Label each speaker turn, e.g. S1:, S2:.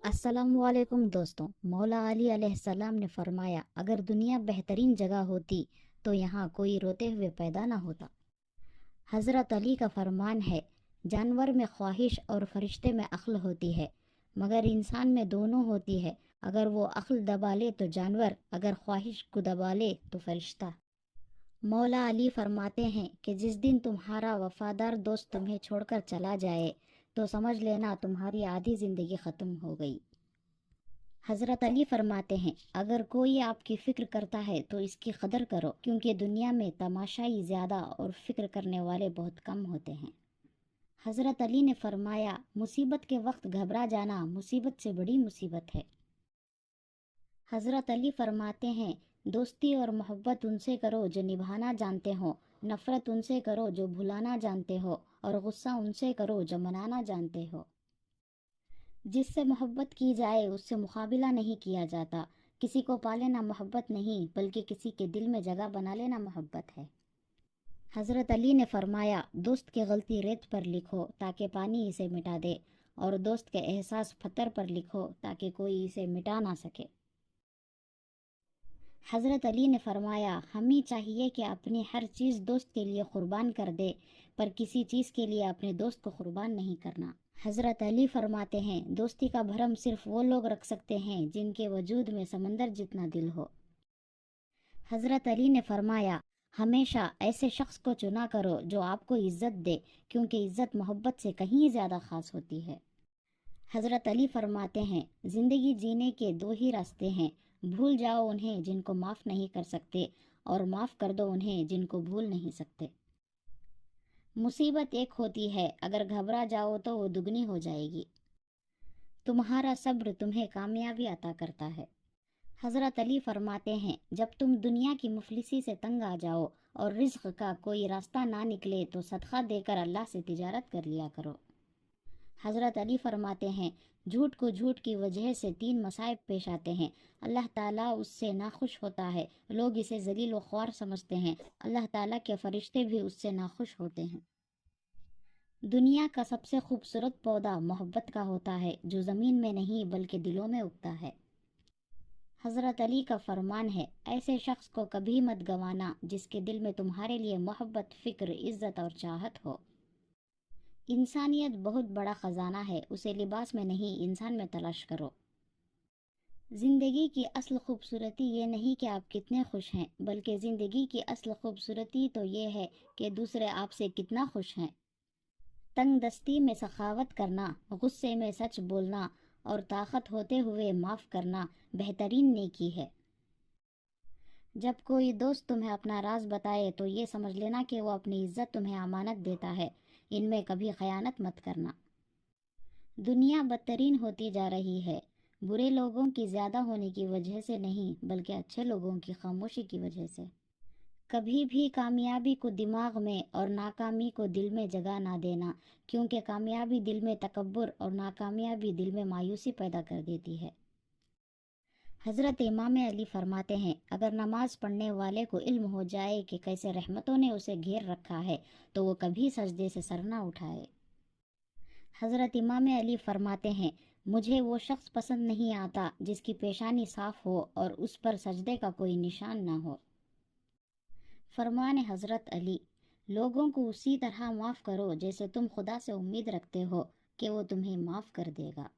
S1: अस्सलाम वालेकुम दोस्तों। मौला अली अलैहिस्सलाम ने फरमाया, अगर दुनिया बेहतरीन जगह होती तो यहाँ कोई रोते हुए पैदा ना होता। हज़रत अली का फरमान है, जानवर में ख्वाहिश और फरिश्ते में अक्ल होती है, मगर इंसान में दोनों होती है। अगर वो अक्ल दबा ले तो जानवर, अगर ख्वाहिश को दबा ले तो फरिश्ता। मौला अली फरमाते हैं कि जिस दिन तुम्हारा वफादार दोस्त तुम्हें छोड़कर चला जाए तो समझ लेना तुम्हारी आधी ज़िंदगी ख़त्म हो गई। हज़रत अली फरमाते हैं, अगर कोई आपकी फ़िक्र करता है तो इसकी कदर करो, क्योंकि दुनिया में तमाशाई ज़्यादा और फ़िक्र करने वाले बहुत कम होते हैं। हज़रत अली ने फरमाया, मुसीबत के वक्त घबरा जाना मुसीबत से बड़ी मुसीबत है। हज़रत अली फरमाते हैं, दोस्ती और मोहब्बत उनसे करो जो निभाना जानते हो, नफ़रत उनसे करो जो भुलाना जानते हो, और गुस्सा उनसे करो जो मनाना जानते हो। जिससे मोहब्बत की जाए उससे मुकाबला नहीं किया जाता। किसी को पा लेना मोहब्बत नहीं, बल्कि किसी के दिल में जगह बना लेना मोहब्बत है। हज़रत अली ने फरमाया, दोस्त की गलती रेत पर लिखो ताकि पानी इसे मिटा दे, और दोस्त के एहसास पत्थर पर लिखो ताकि कोई इसे मिटा ना सके। हज़रत अली ने फरमाया, हमें चाहिए कि अपनी हर चीज़ दोस्त के लिए क़ुरबान कर दे, पर किसी चीज़ के लिए अपने दोस्त को क़ुरबान नहीं करना। हज़रत अली फरमाते हैं, दोस्ती का भरम सिर्फ वो लोग रख सकते हैं जिनके वजूद में समंदर जितना दिल हो। हज़रत अली ने फरमाया, हमेशा ऐसे शख्स को चुना करो जो आपको इज़्ज़त दे, क्योंकि इज़्ज़त मोहब्बत से कहीं ज़्यादा ख़ास होती है। हज़रत अली फरमाते हैं, ज़िंदगी जीने के दो ही रास्ते हैं, भूल जाओ उन्हें जिनको माफ़ नहीं कर सकते, और माफ़ कर दो उन्हें जिनको भूल नहीं सकते। मुसीबत एक होती है, अगर घबरा जाओ तो वो दुगनी हो जाएगी। तुम्हारा सब्र तुम्हें कामयाबी अता करता है। हज़रत अली फरमाते हैं, जब तुम दुनिया की मुफलिसी से तंग आ जाओ और रिज़्क़ का कोई रास्ता ना निकले तो सदका देकर अल्लाह से तिजारत कर लिया करो। हज़रत अली फरमाते हैं, झूठ को झूठ की वजह से 3 मसाइब पेश आते हैं। अल्लाह ताला उससे नाखुश होता है, लोग इसे ज़लील व ख्वार समझते हैं, अल्लाह ताला के फरिश्ते भी उससे नाखुश होते हैं। दुनिया का सबसे खूबसूरत पौधा मोहब्बत का होता है, जो ज़मीन में नहीं बल्कि दिलों में उगता है। हज़रत अली का फरमान है, ऐसे शख्स को कभी मत गंवाना जिसके दिल में तुम्हारे लिए मोहब्बत, फ़िक्र, इज़्ज़त और चाहत हो। इंसानियत बहुत बड़ा ख़जाना है, उसे लिबास में नहीं इंसान में तलाश करो। ज़िंदगी की असल खूबसूरती ये नहीं कि आप कितने खुश हैं, बल्कि ज़िंदगी की असल खूबसूरती तो ये है कि दूसरे आपसे कितना खुश हैं। तंग दस्ती में सखावत करना, गुस्से में सच बोलना और ताकत होते हुए माफ़ करना बेहतरीन नेकी है। जब कोई दोस्त तुम्हें अपना राज बताए तो ये समझ लेना कि वो अपनी इज़्ज़त तुम्हें अमानत देता है। इनमें कभी खयानत मत करना। दुनिया बदतरीन होती जा रही है, बुरे लोगों की ज़्यादा होने की वजह से नहीं, बल्कि अच्छे लोगों की खामोशी की वजह से। कभी भी कामयाबी को दिमाग में और नाकामी को दिल में जगह ना देना, क्योंकि कामयाबी दिल में तकब्बुर और नाकामयाबी दिल में मायूसी पैदा कर देती है। हज़रत इमाम अली फरमाते हैं, अगर नमाज पढ़ने वाले को इल्म हो जाए कि कैसे रहमतों ने उसे घेर रखा है तो वो कभी सजदे से सर ना उठाए। हज़रत इमाम अली फरमाते हैं, मुझे वो शख्स पसंद नहीं आता जिसकी पेशानी साफ़ हो और उस पर सजदे का कोई निशान ना हो। फरमान हज़रत अली, लोगों को उसी तरह माफ़ करो जैसे तुम खुदा से उम्मीद रखते हो कि वो तुम्हें माफ़ कर देगा।